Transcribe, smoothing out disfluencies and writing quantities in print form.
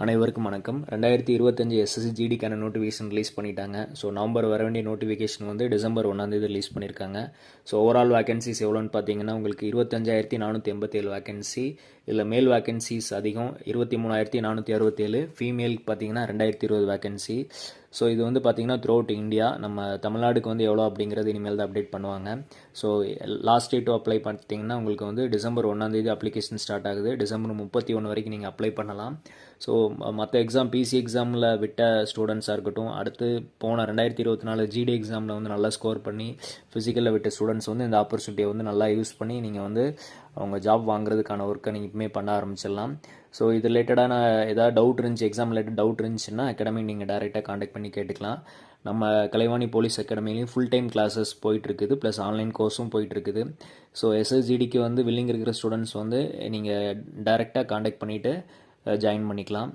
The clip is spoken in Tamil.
அனைவருக்கும் வணக்கம். 2025 எஸ்எஸ்சி ஜிடிக்கான நோட்டிஃபிகேஷன் ரிலீஸ் பண்ணிட்டாங்க. ஸோ நவம்பர் வர வேண்டிய நோட்டிஃபிகேஷன் வந்து டிசம்பர் 1 ரிலீஸ் பண்ணியிருக்காங்க. ஸோ ஓவரால் வேகன்சிஸ் எவ்வளோன்னு பார்த்தீங்கன்னா உங்களுக்கு 25,487 வேகன்சி. இதில் மேல் வேகன்சிஸ் அதிகம் 23,467, ஃபீமேலுக்கு பார்த்தீங்கன்னா 2,020 வேகன்சி. ஸோ இது வந்து பார்த்திங்கன்னா த்ரூ அவுட் இந்தியா. நம்ம தமிழ்நாடுக்கு வந்து எவ்வளோ அப்படிங்கிறது இனிமேல் தான் அப்டேட் பண்ணுவாங்க. So last date to apply பார்த்தீங்கன்னா உங்களுக்கு வந்து டிசம்பர் 1 அப்ளிகேஷன் ஸ்டார்ட் ஆகுது. டிசம்பர் 31 வரைக்கும் நீங்கள் அப்ளை பண்ணலாம். ஸோ மற்ற எக்ஸாம் பிசி எக்ஸாமில் விட்ட ஸ்டூடெண்ட்ஸாக இருக்கட்டும், அடுத்து போன 2024 ஜிடி எக்ஸாமில் வந்து நல்லா ஸ்கோர் பண்ணி ஃபிசிக்கலில் விட்ட ஸ்டூடெண்ட்ஸ் வந்து இந்த ஆப்பர்ச்சுனிட்டியை வந்து நல்லா யூஸ் பண்ணி நீங்கள் வந்து அவங்க ஜாப் வாங்குறதுக்கான ஒர்க்கை நீங்கள் இப்போமே பண்ண ஆரம்பிச்சிடலாம். ஸோ இது ரிலேட்டடான ஏதாவது டவுட் இருந்துச்சு, எக்ஸாம் ரிலேட்டட் டவுட் இருந்துச்சுன்னா அகாடமி நீங்கள் டேரெக்டாக காண்டாக்ட் பண்ணி கேட்டுக்கலாம். நம்ம கலைவாணி போலீஸ் அகாடமிலையும் ஃபுல் டைம் கிளாஸஸ் போயிட்டுருக்குது, ப்ளஸ் ஆன்லைன் கோர்ஸும் போயிட்டுருக்குது. ஸோ எஸ்எஸ்ஜிடிக்கு வந்து வில்லிங் இருக்கிற ஸ்டூடெண்ட்ஸ் வந்து நீங்கள் டேரெக்டாக காண்டாக்ட் பண்ணிவிட்டு ஜாயின் பண்ணிக்கலாம்.